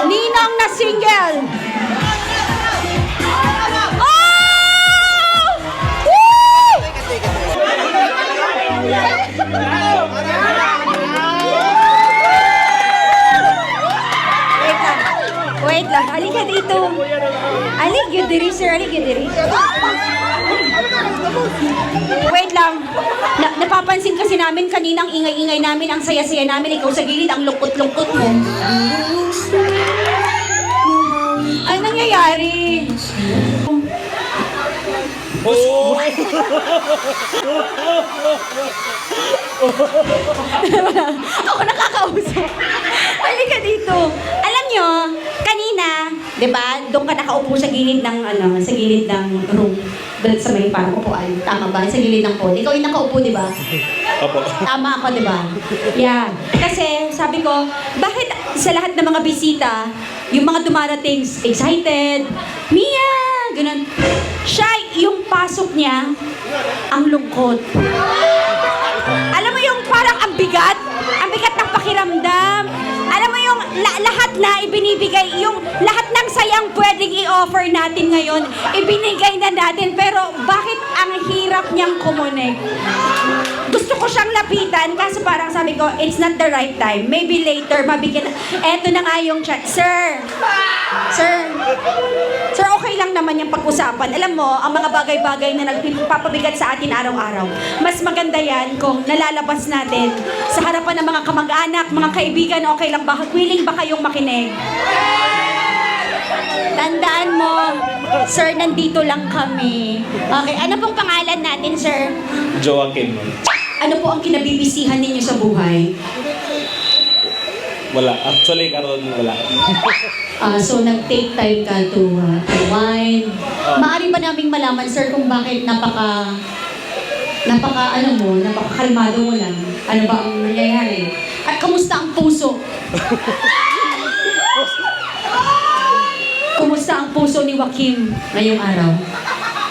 Ninang na single. Oh! Woo! Wait lang. Halika dito. Alik yun diri, sir. Alik yun diri. Wait lang. Napapansin kasi namin kaninang ingay-ingay namin, ang saya-saya namin. Ikaw sa gilid, ang lungkot-lungkot mo. Ano nangyayari? Oh! Ako nakakausap. Halika dito. Alam nyo, kanina, di ba, doon ka nakaupo sa gilid ng, sa gilid ng room. Doon sa may parang upuan. Tama ba? Sa gilid ng pod. Ikaw yung nakaupo, di ba? Opo. Tama ako, di ba? Yeah. Kasi, sabi ko, bakit sa lahat ng mga bisita, yung mga dumarating, excited, Mia! Ganun. Siya, yung pasok niya, ang lungkot. Alam mo yung parang ang bigat ng pakiramdam. Alam mo yung lahat na ibinibigay, yung lahat ng sayang pwedeng i-offer natin ngayon, ibinigay na natin, pero bakit ang hirap niyang kumunik? Gusto ko siyang lapitan, kaso parang sabi ko, it's not the right time. Maybe later, mabigyan. Eto na nga yung chat. Sir, okay lang naman yung pag-usapan. Alam mo, ang mga bagay-bagay na nagpapabigat sa atin araw-araw, mas maganda yan kung nalalabas natin sa harapan ng mga kamag-anak, mga kaibigan, okay lang ba? Willing ba kayong makinig? Tandaan mo, sir, nandito lang kami. Okay, ano pong pangalan natin, sir? Joaquin. Ano po ang kinabibisihan ninyo sa buhay? Wala. Actually, karon wala. So, nag-take time ka to unwind. Maaari ba naming malaman, sir, kung bakit napakakalmado mo lang? Ano ba ang nangyayari? At kamusta ang puso? Kumusta ang puso ni Joaquin ngayong araw?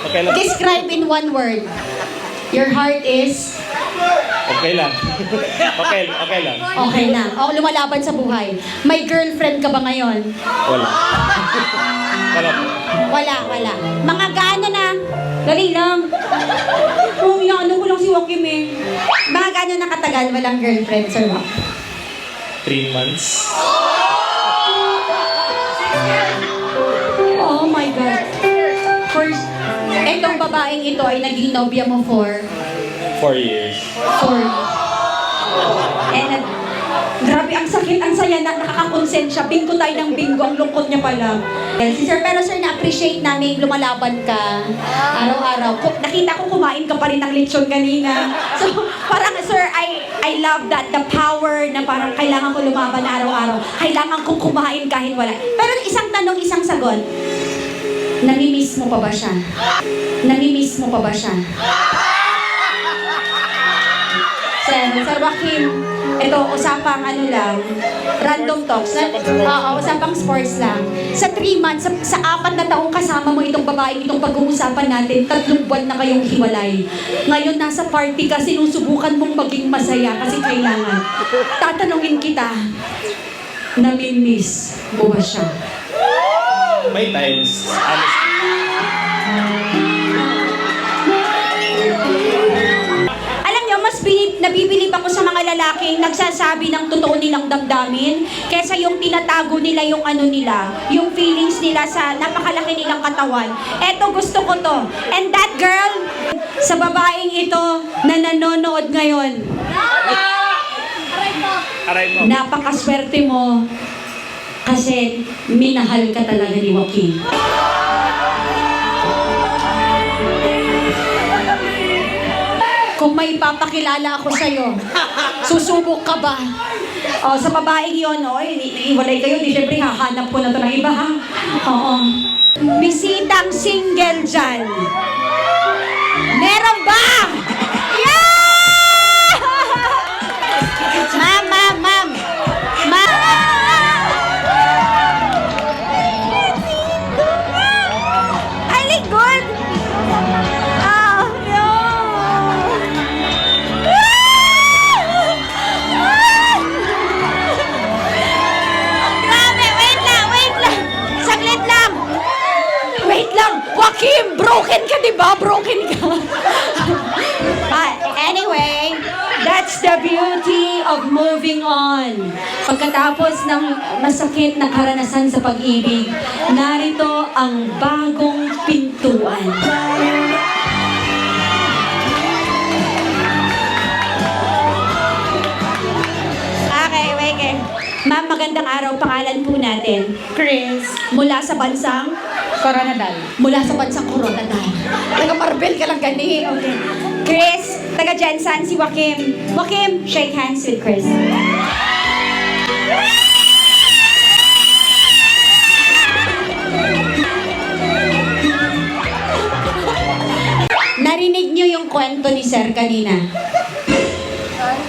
Okay lang. Describe in one word. Your heart is? Okay lang. Okay lang. Okay na. O, lumalaban sa buhay. May girlfriend ka ba ngayon? Wala. Wala po. Wala. Mga gaano na? Dali lang. Oh, ano ko lang si Joaquin eh. Mga gaano na katagal walang girlfriend, sir? 3 months. Oh my God. First, etong babaeng ito ay naging nobya mo for 4 years. And grabe, ang sakit, ang saya na nakakakonsensya. Bingo tayo ng bingo, ang lungkot niya pala. Sir, pero sir, na-appreciate namin lumalaban ka araw-araw. Nakita ko kumain ka pa rin ng lechon kanina. So, parang sir, I love that, the power na parang kailangan ko lumaban araw-araw. Kailangan kong kumain kahit wala. Pero isang tanong, isang sagot. Namimiss mo pa ba siya? Namimiss mo pa ba siya? Sir Joaquin, ito, usapang random talks. Usapang sports lang. Sa 3 months, sa 4 na taong kasama mo itong babaeng, itong pag-uusapan natin, 3 buwan na kayong hiwalay. Ngayon, nasa party ka, sinusubukan mong maging masaya kasi kailangan. Tatanungin kita, namimiss mo ba siya? May times. Honestly. Nabibilib ako sa mga lalaking nagsasabi ng totoo nilang damdamin kesa yung tinatago nila yung yung feelings nila sa napakalaki nilang katawan. Eto, gusto ko to. And that girl, sa babaeng ito na nanonood ngayon, Aray mo. napakaswerte mo kasi minahal ka talaga ni Joaquin. Kung may papakilala ako sa'yo, susubok ka ba? O, sa babaeng yun, iwalay kayo, di syempre hahanap ko na to ng iba, ha? Oo. Bisitang single dyan. Meron ba? Yeah! Ma'am. Ali, good. Grabe, wait lang. Broken ka, di ba? Broken ka. Anyway, that's the beauty of moving on. Pagkatapos ng masakit na karanasan sa pag-ibig, narito ang bagong pintuan. Okay, wait. Ma'am, magandang araw. Pangalan po natin. Chris, Mula sa bansang? Coronadal. Mula sa bansang Coronadal. Taga-Marbel ka lang gani. Okay. Chris, taga Jensan, si Joaquim. Joaquim, shake hands with Chris. Narinig niyo yung kwento ni Sir kanina?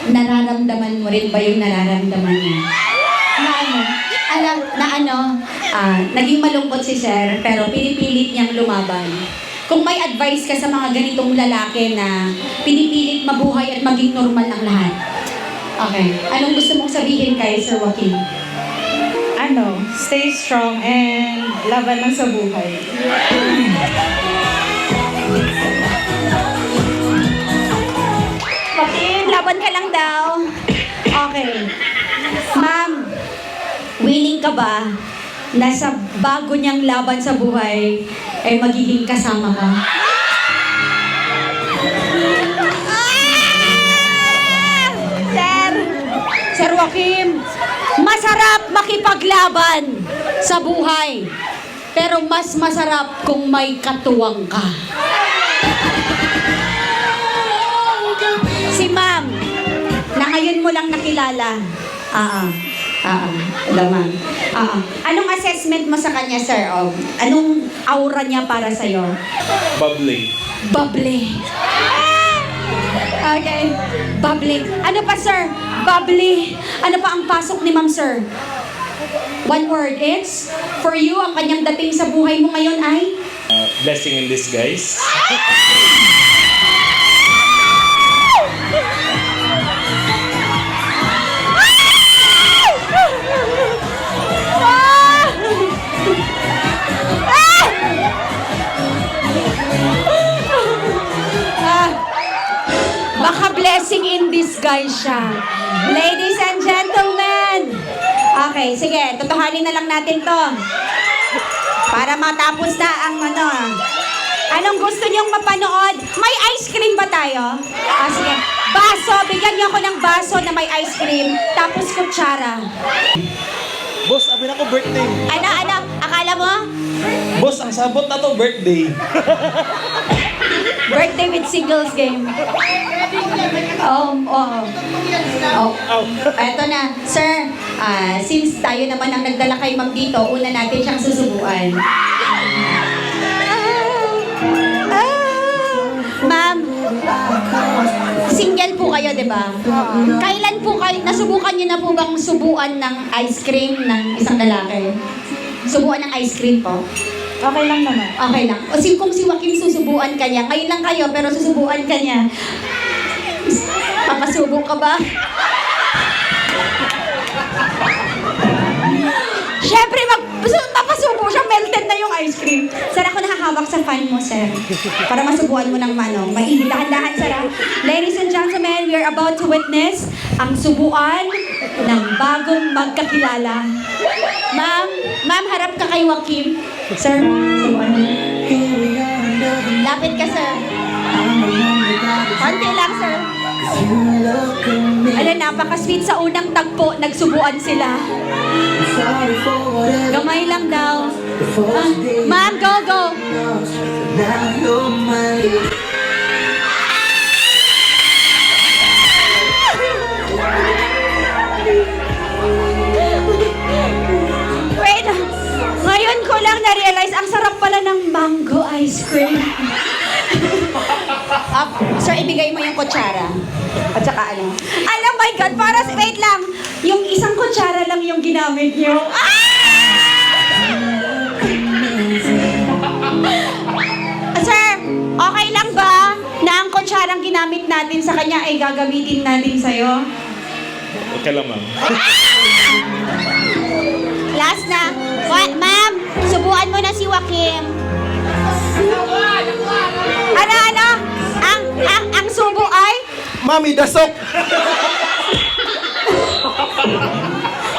Nararamdaman mo rin ba yung nararamdaman niya? Naging malungkot si Sir, pero pinipilit niyang lumaban. Kung may advice ka sa mga ganitong lalaki na pinipilit mabuhay at maging normal ang lahat. Okay. Anong gusto mong sabihin kay Sir Joaquin? Stay strong and laban lang sa buhay. Joaquin, laban ka lang daw. Okay. Ma'am, willing ka ba na sa bago niyang laban sa buhay, ay magiging kasama ka? Sir Joaquim, masarap makipaglaban sa buhay. Pero mas masarap kung may katuwang ka. Si ma'am, na ngayon mo lang nakilala. Ma'am. Anong assessment mo sa kanya, sir? Anong aura niya para sa'yo? Bubbly. Bubbly. Okay. Bubbly. Ano pa, sir? Bubbly. Ano pa ang pasok ni ma'am, sir? One word, it's for you, ang kanyang dating sa buhay mo ngayon ay? Blessing in disguise. Baka blessing in disguise siya. Ladies and gentlemen. Okay, sige. Tutuhanin na lang natin to. Para matapos na ang Anong gusto niyong mapanood? May ice cream ba tayo? Sige. Baso. Bigyan niyo ako ng baso na may ice cream. Tapos kutsara. Boss, abin ako birthday. Ano? Akala mo? Boss, ang sabot na to birthday. Birthday with singles game. Eto na. Sir, since tayo naman ang nagdala kay ma'am dito, una natin siyang susubuan. Ma'am, single po kayo, di ba? Kailan po kayo, nasubukan niyo na po bang subuan ng ice cream ng isang lalaki? Subuan ng ice cream po? Okay lang naman. Okay lang. O kung si Joaquin susubuan ka niya, ngayon lang kayo, pero susubuan ka niya. Papasubo ka ba? Siyempre, papasubo siya, melted na yung ice cream. Sir, ako nakahawak sa fan mo, sir. Para masubuan mo ng mainit. Dahan-dahan, sir. Ladies and gentlemen, we are about to witness ang subuan ng bagong magkakilala. Ma'am, harap ka kay Joaquin. Sir, subuan mo. Lapit ka, sir. Konti lang, sir. Napaka-sweet sa unang tagpo, nagsubuan sila. Gamay lang daw. Ma'am, go! Wait, ngayon ko lang na-realize, ang sarap pala ng mango ice cream. Sir, ibigay mo yung kutsara. At saka Alam, my God, wait lang. Yung isang kutsara lang yung ginamit niyo. Sir, okay lang ba na ang kutsarang ginamit natin sa kanya ay gagamitin natin sa'yo? Okay lang, ma'am. Last na. Ma'am, subuan mo na si Joaquin. Mami, dasok!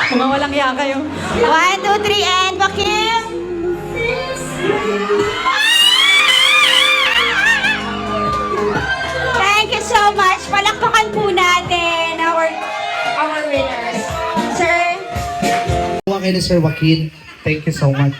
Mga walang iya kayo. 1, 2, 3, and vacuum! Thank you so much. Palakpakan po natin our winners. Sir, Kay ni Sir Joaquin, thank you so much.